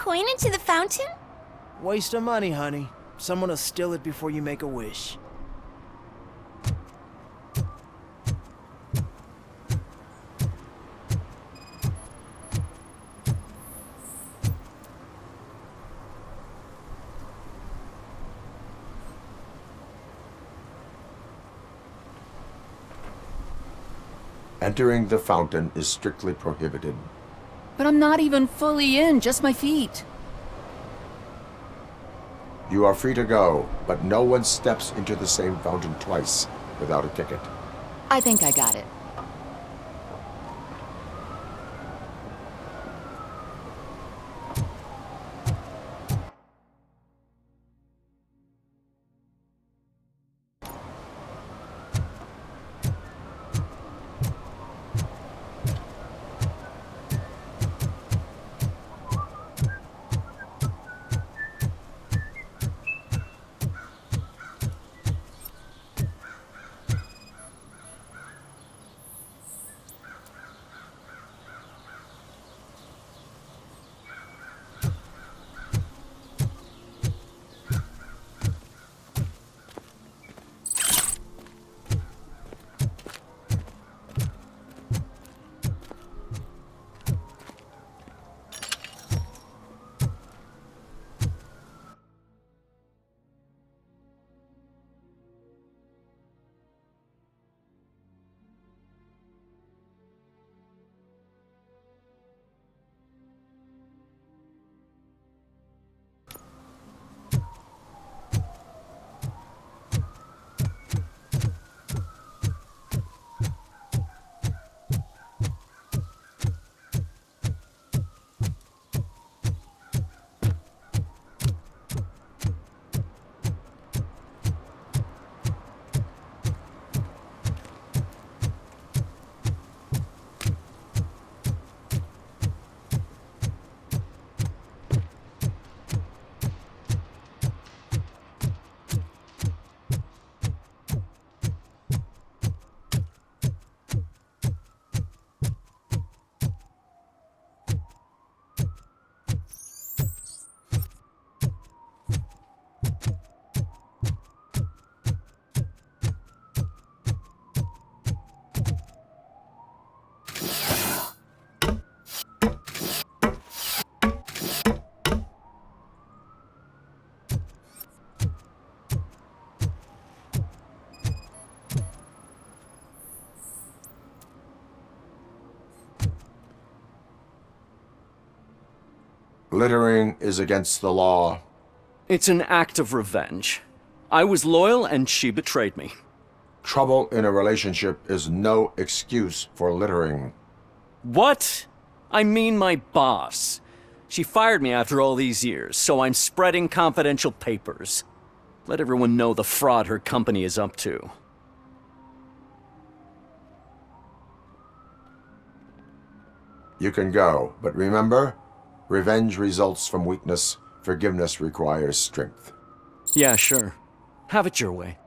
coin into the fountain? Waste of money, honey. Someone will steal it before you make a wish. Entering the fountain is strictly prohibited. But I'm not even fully in, just my feet. You are free to go, but no one steps into the same fountain twice without a ticket. I think I got it. Littering is against the law. It's an act of revenge. I was loyal and she betrayed me. Trouble in a relationship is no excuse for littering. What? I mean my boss. She fired me after all these years, so I'm spreading confidential papers. Let everyone know the fraud her company is up to. You can go, but remember, revenge results from weakness. Forgiveness requires strength. Yeah, sure. Have it your way.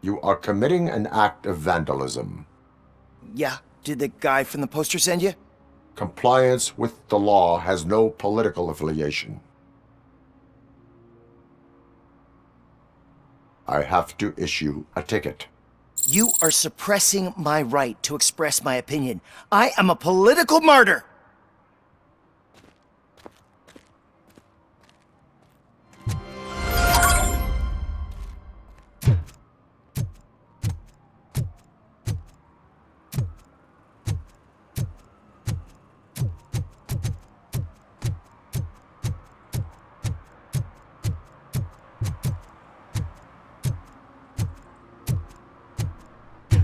You are committing an act of vandalism. Yeah, did the guy from the poster send you? Compliance with the law has no political affiliation. I have to issue a ticket. You are suppressing my right to express my opinion. I am a political martyr!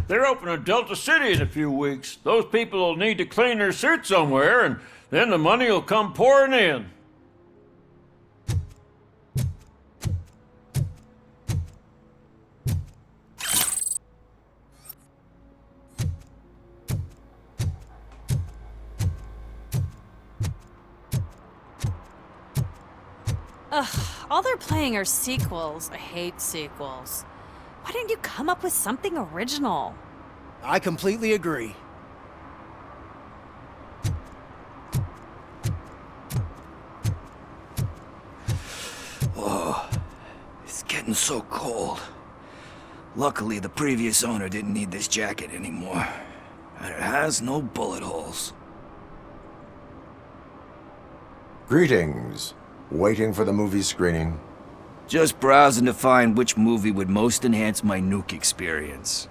They're opening Delta City in a few weeks. Those people will need to clean their suits somewhere, and then the money will come pouring in. All they're playing are sequels. I hate sequels. Why didn't you come up with something original? I completely agree. Oh, it's getting so cold. Luckily, the previous owner didn't need this jacket anymore. And it has no bullet holes. Greetings. Waiting for the movie screening. Just browsing to find which movie would most enhance my nuke experience.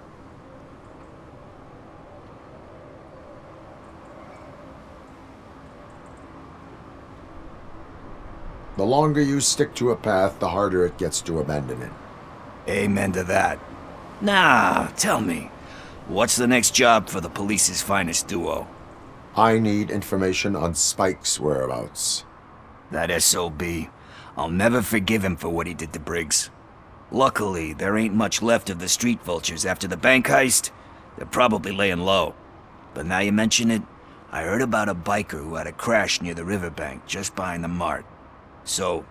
The longer you stick to a path, the harder it gets to abandon it. Amen to that. Now, tell me, what's the next job for the police's finest duo? I need information on Spike's whereabouts. That SOB. I'll never forgive him for what he did to Briggs. Luckily, there ain't much left of the street vultures after the bank heist. They're probably laying low. But now you mention it, I heard about a biker who had a crash near the riverbank just behind the mart. So,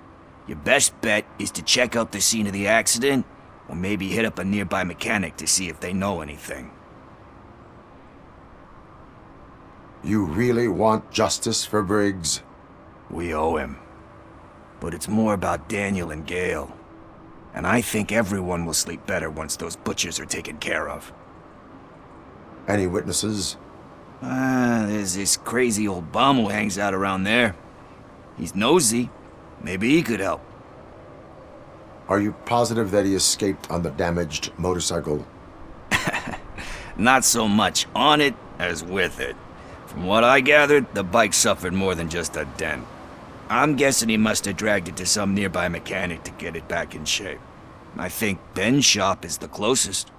your best bet is to check out the scene of the accident, or maybe hit up a nearby mechanic to see if they know anything. You really want justice for Briggs? We owe him. But it's more about Daniel and Gale. And I think everyone will sleep better once those butchers are taken care of. Any witnesses? There's this crazy old bum who hangs out around there. He's nosy. Maybe he could help. Are you positive that he escaped on the damaged motorcycle? Not so much on it as with it. From what I gathered, the bike suffered more than just a dent. I'm guessing he must have dragged it to some nearby mechanic to get it back in shape. I think Ben's shop is the closest.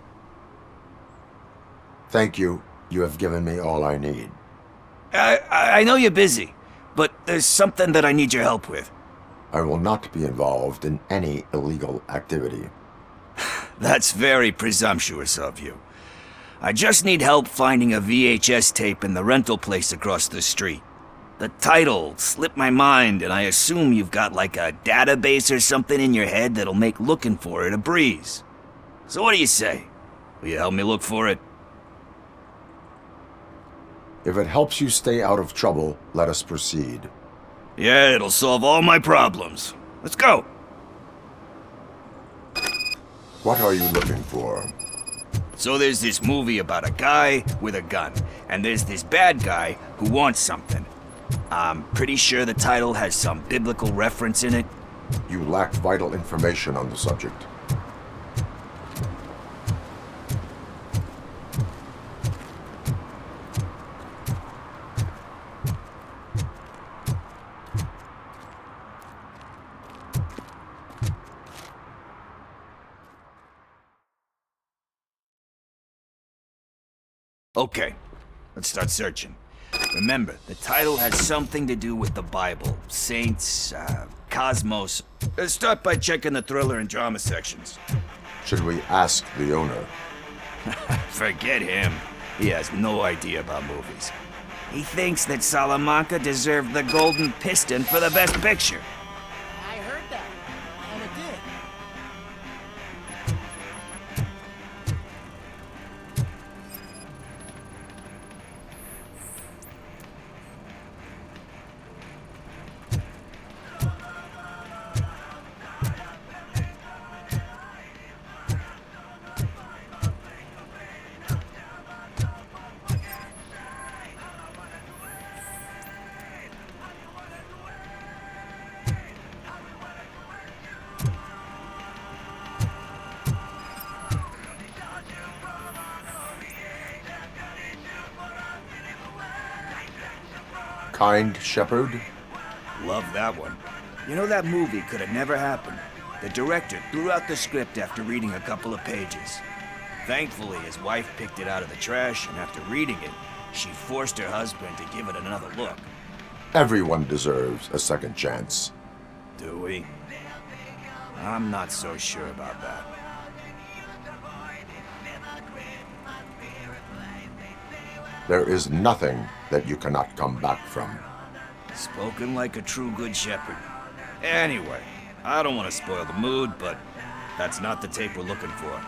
Thank you. You have given me all I need. I know you're busy, but there's something that I need your help with. I will not be involved in any illegal activity. That's very presumptuous of you. I just need help finding a VHS tape in the rental place across the street. The title slipped my mind, and I assume you've got like a database or something in your head that'll make looking for it a breeze. So what do you say? Will you help me look for it? If it helps you stay out of trouble, let us proceed. Yeah, it'll solve all my problems. Let's go. What are you looking for? So there's this movie about a guy with a gun, and there's this bad guy who wants something. I'm pretty sure the title has some biblical reference in it. You lack vital information on the subject. Okay, let's start searching. Remember, the title has something to do with the Bible, saints, cosmos. Start by checking the thriller and drama sections. Should we ask the owner? Forget him. He has no idea about movies. He thinks that Salamanca deserved the Golden Piston for the Best Picture. I heard that, and it did. Kind Shepherd? Love that one. You know, that movie could have never happened. The director threw out the script after reading a couple of pages. Thankfully, his wife picked it out of the trash, and after reading it, she forced her husband to give it another look. Everyone deserves a second chance. Do we? I'm not so sure about that. There is nothing that you cannot come back from. Spoken like a true good shepherd. Anyway, I don't want to spoil the mood, but that's not the tape we're looking for.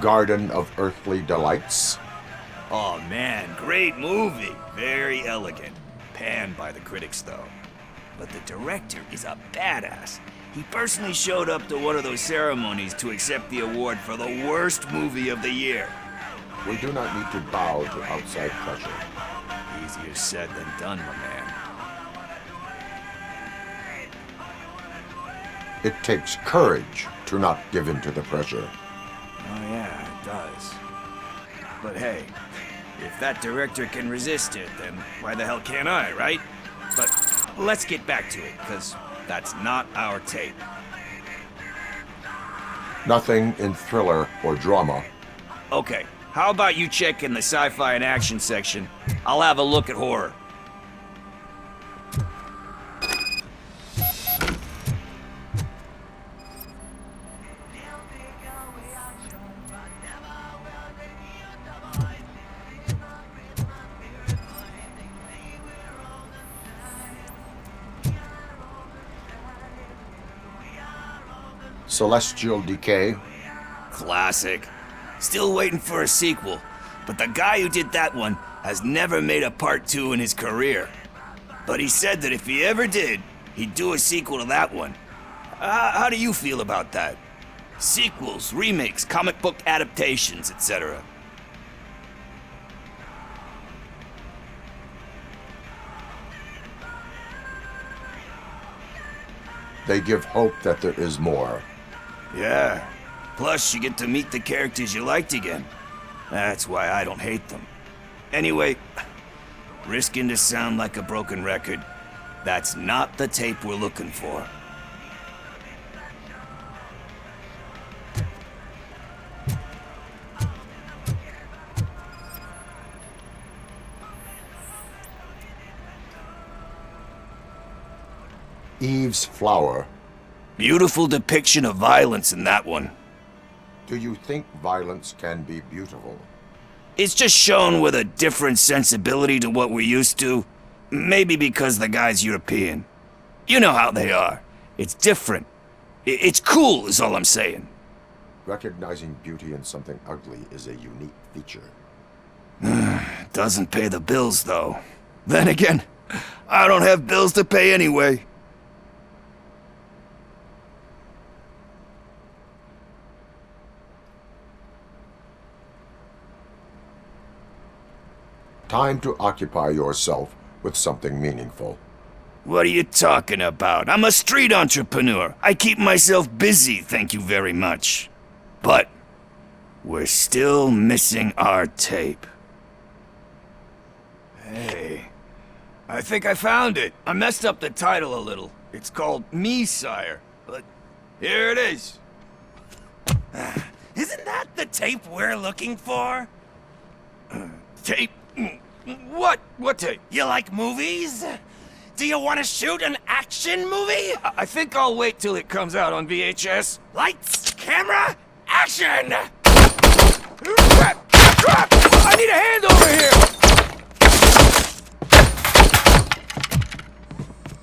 Garden of Earthly Delights. Oh man, great movie. Very elegant. Panned by the critics though. But the director is a badass. He personally showed up to one of those ceremonies to accept the award for the worst movie of the year. We do not need to bow to outside pressure. Easier said than done, my man. It takes courage to not give in to the pressure. Oh yeah, it does. But hey, if that director can resist it, then why the hell can't I, right? But let's get back to it, because that's not our tape. Nothing in thriller or drama. Okay, how about you check in the sci-fi and action section? I'll have a look at horror. Celestial Decay. Classic. Still waiting for a sequel, but the guy who did that one has never made a part 2 in his career. But he said that if he ever did, he'd do a sequel to that one. How do you feel about that? Sequels, remakes, comic book adaptations, etc. They give hope that there is more. Yeah. Plus, you get to meet the characters you liked again. That's why I don't hate them. Anyway, risking to sound like a broken record, that's not the tape we're looking for. Eve's Flower. Beautiful depiction of violence in that one. Do you think violence can be beautiful? It's just shown with a different sensibility to what we're used to. Maybe because the guy's European. You know how they are. It's different. It's cool, is all I'm saying. Recognizing beauty in something ugly is a unique feature. Doesn't pay the bills, though. Then again, I don't have bills to pay anyway. Time to occupy yourself with something meaningful. What are you talking about? I'm a street entrepreneur. I keep myself busy, thank you very much. But we're still missing our tape. Hey, I think I found it. I messed up the title a little. It's called Me, Sire. But here it is. Isn't that the tape we're looking for? Tape? What? What tape? You like movies? Do you want to shoot an action movie? I think I'll wait till it comes out on VHS. Lights, camera, action! Crap! Crap! I need a hand over here!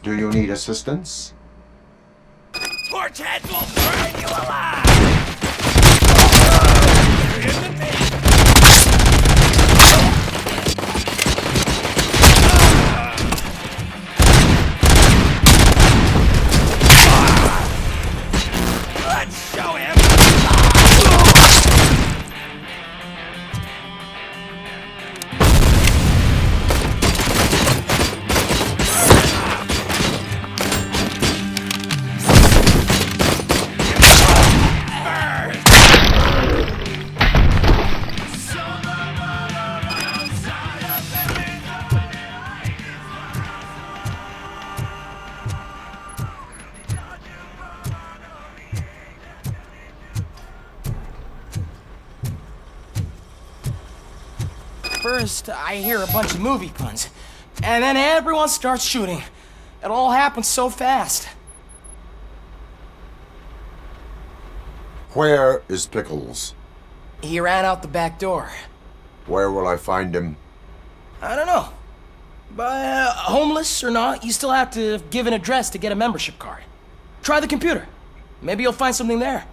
Do you need assistance? Torch heads will burn you alive! Let's show him! first, I hear a bunch of movie puns. And then everyone starts shooting. It all happens so fast. Where is Pickles? He ran out the back door. Where will I find him? I don't know. But homeless or not, you still have to give an address to get a membership card. Try the computer. Maybe you'll find something there.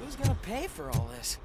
Who's gonna pay for all this?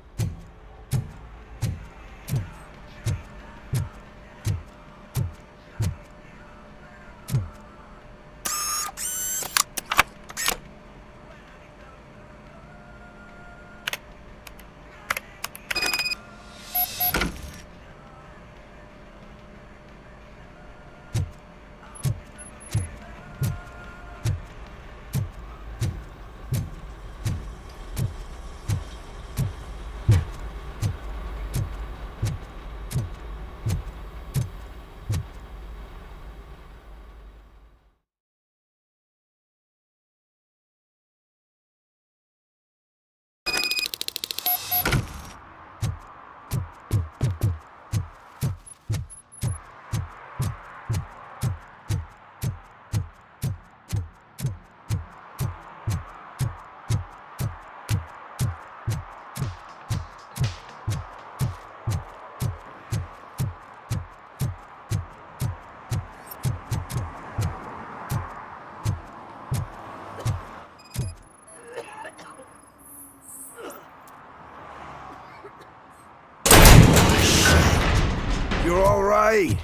You're all right.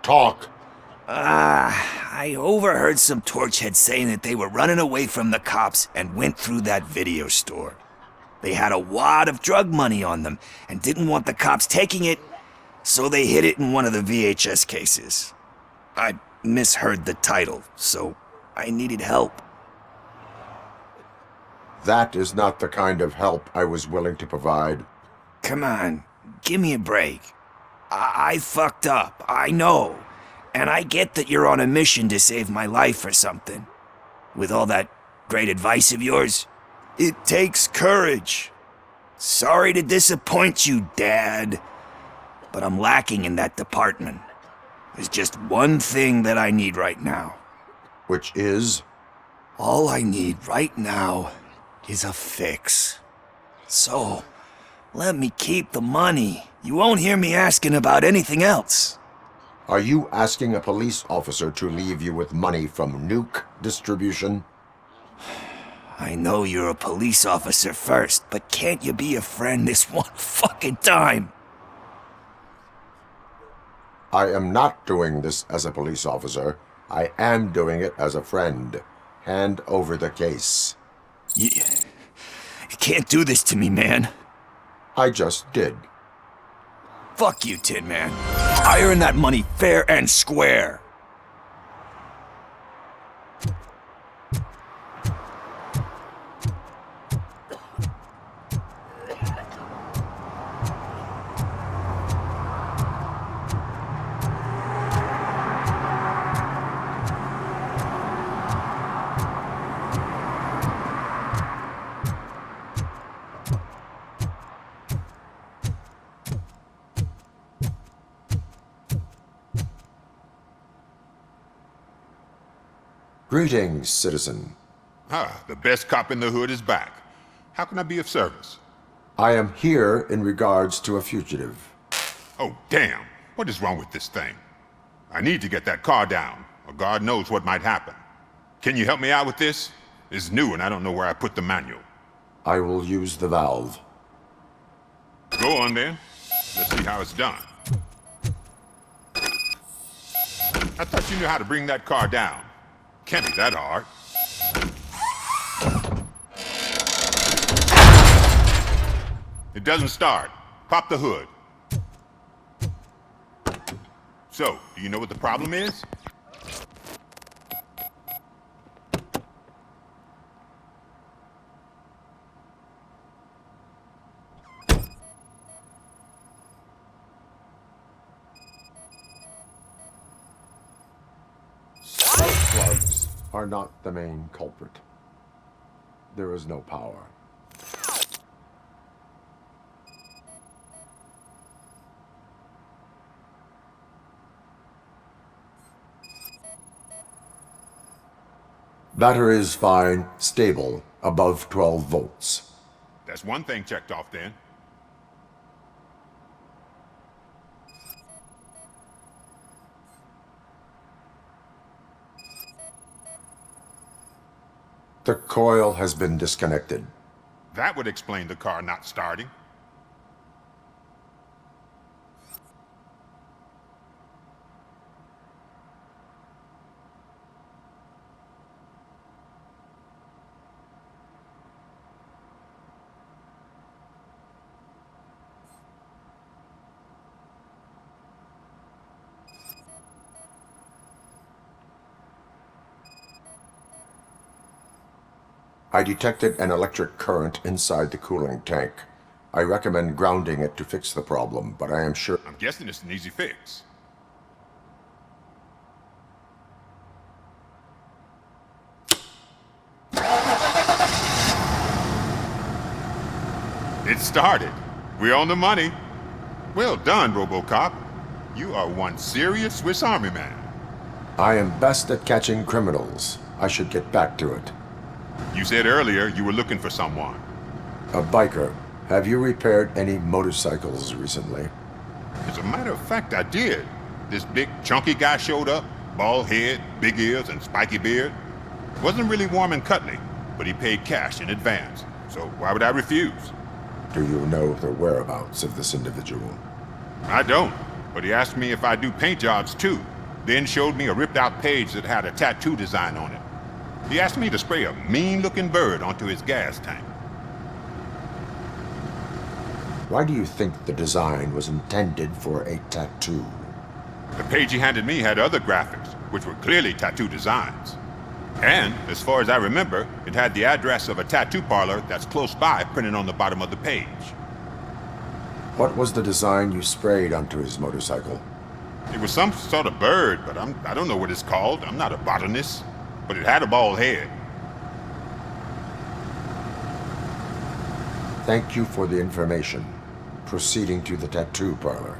Talk. I overheard some torchheads saying that they were running away from the cops and went through that video store. They had a wad of drug money on them and didn't want the cops taking it, so they hid it in one of the VHS cases. I misheard the title, so I needed help. That is not the kind of help I was willing to provide. Come on, give me a break. I fucked up, I know. And I get that you're on a mission to save my life or something. With all that great advice of yours, it takes courage. Sorry to disappoint you, Dad. But I'm lacking in that department. There's just one thing that I need right now. Which is? All I need right now is a fix. So, let me keep the money. You won't hear me asking about anything else. Are you asking a police officer to leave you with money from nuke distribution? I know you're a police officer first, but can't you be a friend this one fucking time? I am not doing this as a police officer. I am doing it as a friend. Hand over the case. You can't do this to me, man. I just did. Fuck you, Tin Man. I earned that money fair and square. Greetings, citizen. Ah, the best cop in the hood is back. How can I be of service? I am here in regards to a fugitive. Oh, damn. What is wrong with this thing? I need to get that car down, or God knows what might happen. Can you help me out with this? It's new and I don't know where I put the manual. I will use the valve. Go on then. Let's see how it's done. I thought you knew how to bring that car down. Can't be that hard. It doesn't start. Pop the hood. So, do you know what the problem is? are not the main culprit. There is no power. Battery is fine, stable, above 12 volts. That's one thing checked off then. The coil has been disconnected. That would explain the car not starting. I detected an electric current inside the cooling tank. I recommend grounding it to fix the problem, but I am sure... I'm guessing it's an easy fix. It started. We're on the money. Well done, Robocop. You are one serious Swiss Army man. I am best at catching criminals. I should get back to it. You said earlier you were looking for someone. A biker. Have you repaired any motorcycles recently? As a matter of fact, I did. This big, chunky guy showed up. Bald head, big ears, and spiky beard. Wasn't really warm and cuddly, but he paid cash in advance. So why would I refuse? Do you know the whereabouts of this individual? I don't, but he asked me if I do paint jobs too. Then showed me a ripped-out page that had a tattoo design on it. He asked me to spray a mean-looking bird onto his gas tank. Why do you think the design was intended for a tattoo? The page he handed me had other graphics, which were clearly tattoo designs. And, as far as I remember, it had the address of a tattoo parlor that's close by printed on the bottom of the page. What was the design you sprayed onto his motorcycle? It was some sort of bird, but I don't know what it's called. I'm not a botanist. But it had a bald head. Thank you for the information. Proceeding to the tattoo parlor.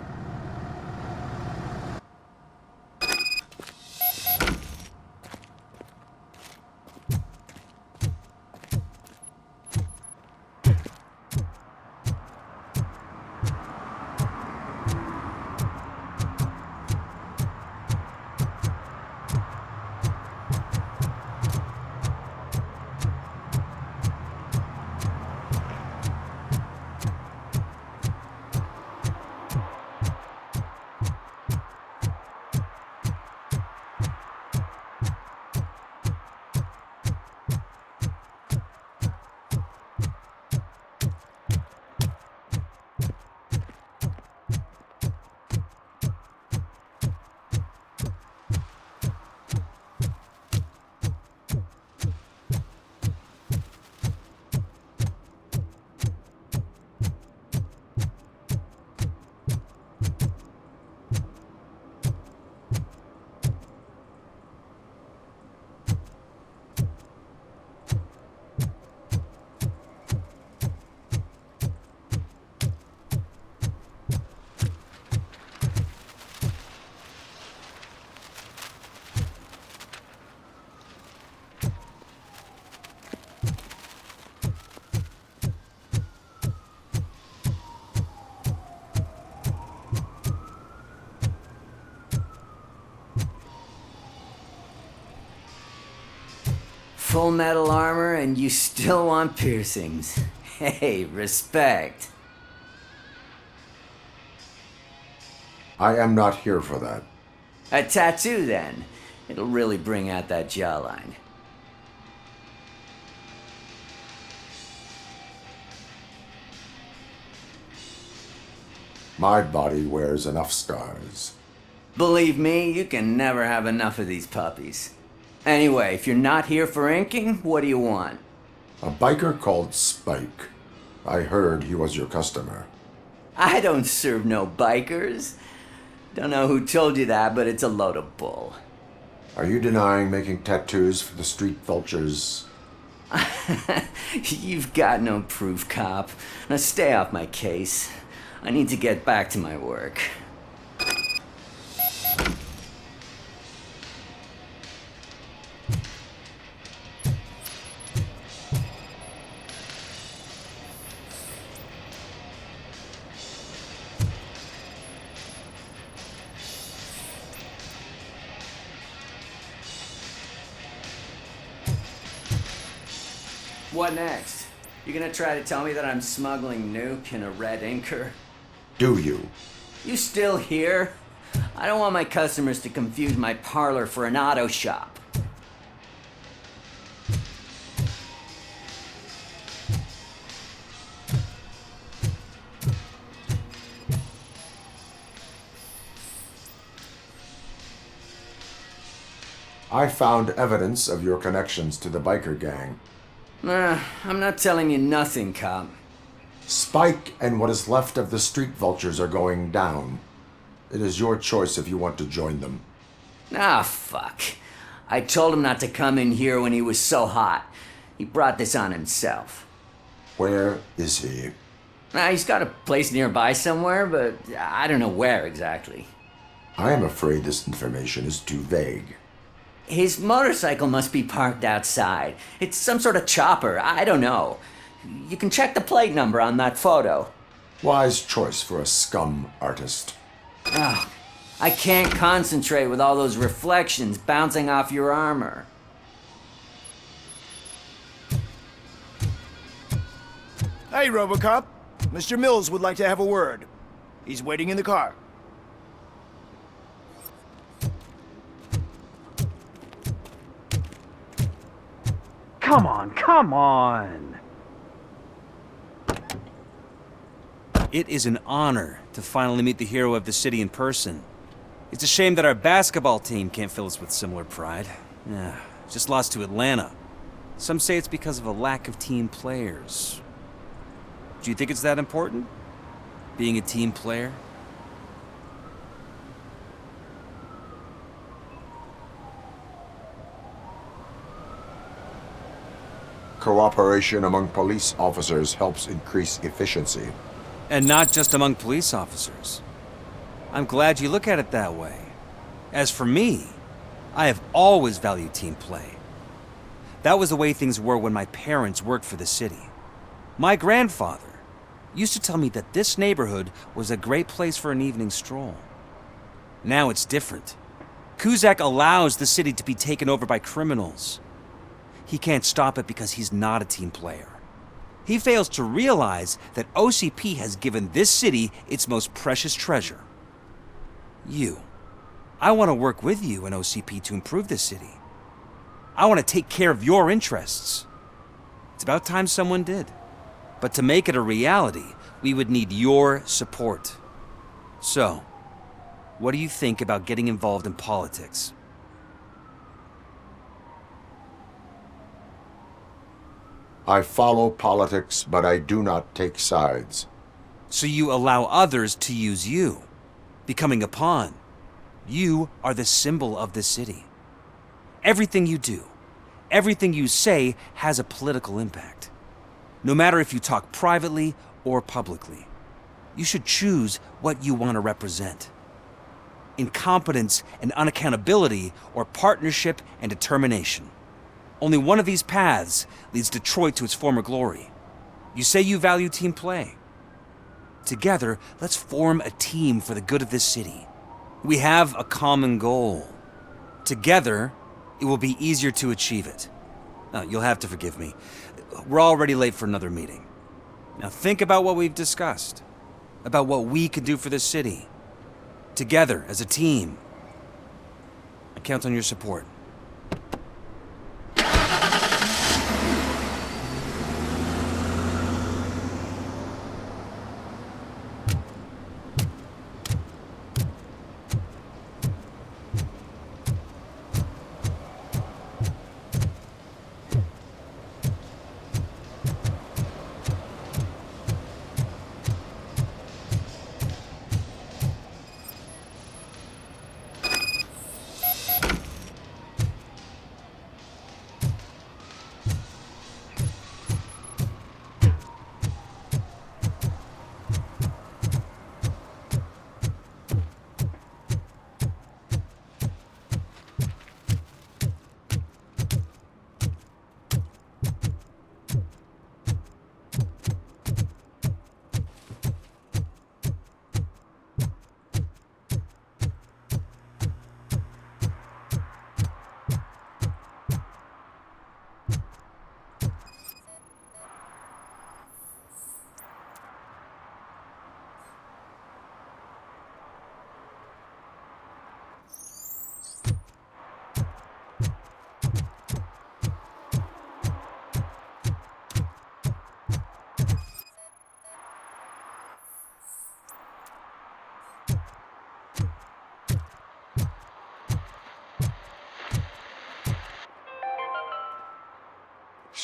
Full metal armor and you still want piercings. Hey, respect. I am not here for that. A tattoo then. It'll really bring out that jawline. My body wears enough scars. Believe me, you can never have enough of these puppies. Anyway, if you're not here for inking, what do you want? A biker called Spike. I heard he was your customer. I don't serve no bikers. Don't know who told you that, but it's a load of bull. Are you denying making tattoos for the street vultures? You've got no proof, cop. Now stay off my case. I need to get back to my work. What next? You gonna try to tell me that I'm smuggling nuke in a red inker? Do you? You still here? I don't want my customers to confuse my parlor for an auto shop. I found evidence of your connections to the biker gang. I'm not telling you nothing, cop. Spike and what is left of the street vultures are going down. It is your choice if you want to join them. Ah, fuck. I told him not to come in here when he was so hot. He brought this on himself. Where is he? He's got a place nearby somewhere, but I don't know where exactly. I am afraid this information is too vague. His motorcycle must be parked outside. It's some sort of chopper. I don't know. You can check the plate number on that photo. Wise choice for a scum artist. Oh, I can't concentrate with all those reflections bouncing off your armor. Hey, Robocop. Mr. Mills would like to have a word. He's waiting in the car. Come on, come on! It is an honor to finally meet the hero of the city in person. It's a shame that our basketball team can't fill us with similar pride. Just lost to Atlanta. Some say it's because of a lack of team players. Do you think it's that important? Being a team player? Cooperation among police officers helps increase efficiency. And not just among police officers. I'm glad you look at it that way. As for me, I have always valued team play. That was the way things were when my parents worked for the city. My grandfather used to tell me that this neighborhood was a great place for an evening stroll. Now it's different. Cusack allows the city to be taken over by criminals. He can't stop it because he's not a team player. He fails to realize that OCP has given this city its most precious treasure. You. I want to work with you and OCP to improve this city. I want to take care of your interests. It's about time someone did. But to make it a reality, we would need your support. So, what do you think about getting involved in politics? I follow politics, but I do not take sides. So you allow others to use you, becoming a pawn. You are the symbol of the city. Everything you do, everything you say has a political impact. No matter if you talk privately or publicly, you should choose what you want to represent. Incompetence and unaccountability, or partnership and determination. Only one of these paths leads Detroit to its former glory. You say you value team play. Together, let's form a team for the good of this city. We have a common goal. Together, it will be easier to achieve it. Now, you'll have to forgive me. We're already late for another meeting. Now think about what we've discussed. About what we can do for this city. Together, as a team. I count on your support.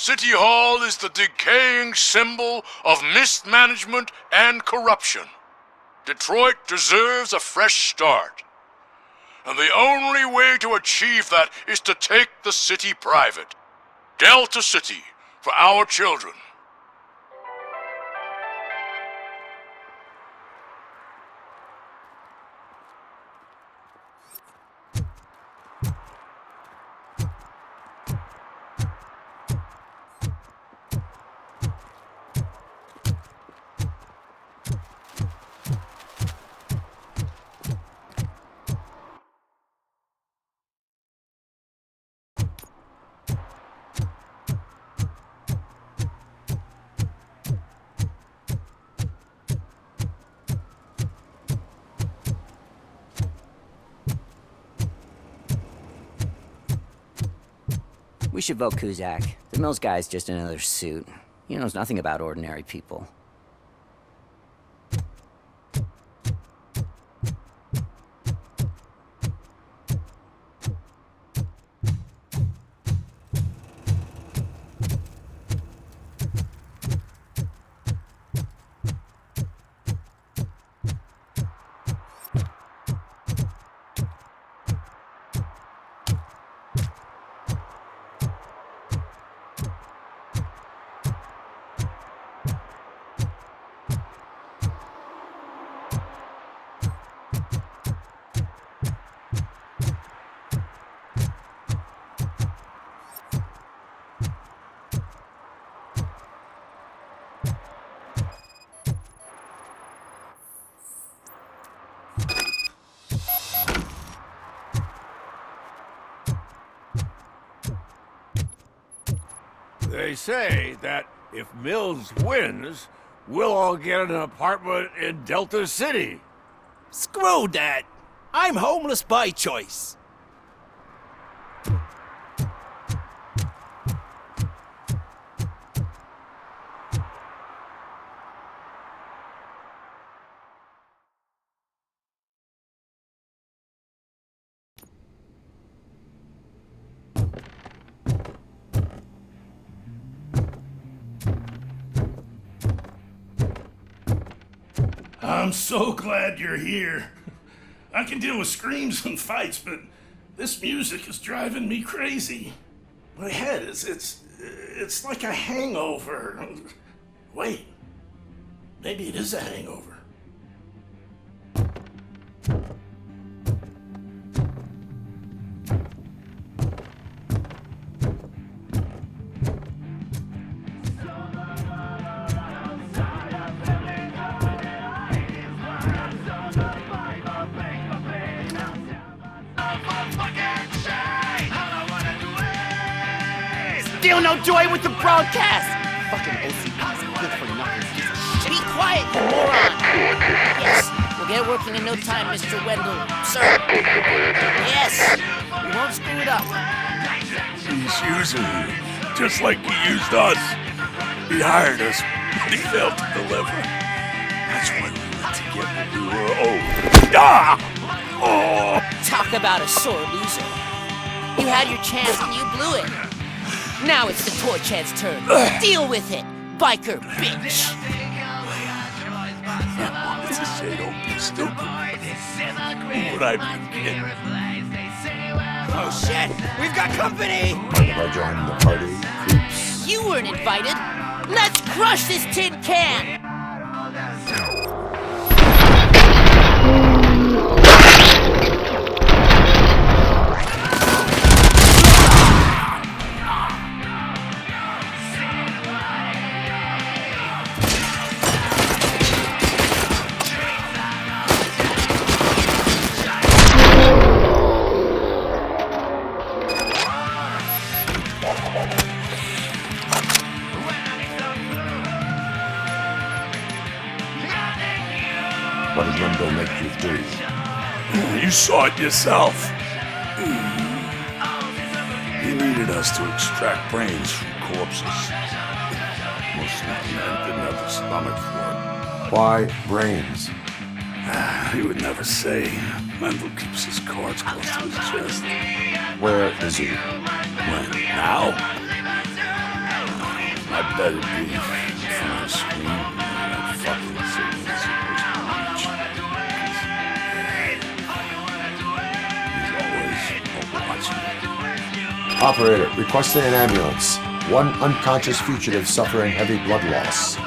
City Hall is the decaying symbol of mismanagement and corruption. Detroit deserves a fresh start. And the only way to achieve that is to take the city private. Delta City, for our children. We should vote Kuzak. The Mills guy's just another suit. He knows nothing about ordinary people. They say that if Mills wins, we'll all get an apartment in Delta City. Screw that! I'm homeless by choice. I'm so glad you're here. I can deal with screams and fights, but this music is driving me crazy. My head it's like a hangover. Wait, maybe it is a hangover. Still no joy with the broadcast! Fucking OCP's good for nothing piece of shit. Be quiet, you moron! Yes, we'll get it working in no time, Mr. Wendell. Sir. Yes, we won't screw it up. He's using you, just like he used us. He hired us, but he failed to deliver. That's why we went to get what we were owed. Ah! Oh! Talk about a sore loser. You had your chance and you blew it. Now it's the torch head's turn. Deal with it, biker bitch. It's a shame, don't be stupid. What I mean. Oh shit, we've got company! Have I joined the party, creeps? You weren't invited. Let's crush this tin can! What does Wendell make you do? You saw it yourself. He needed us to extract brains from corpses. Most of the men didn't have the stomach for it. Why brains? He would never say. Wendell keeps his cards close to his chest. Where is he? When? Now? I bet it'd be in front of the screen and that fucking thing is supposed to reach. He's always watching. Operator, requesting an ambulance. One unconscious fugitive suffering heavy blood loss.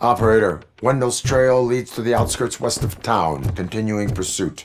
Operator, Wendell's trail leads to the outskirts west of town, continuing pursuit.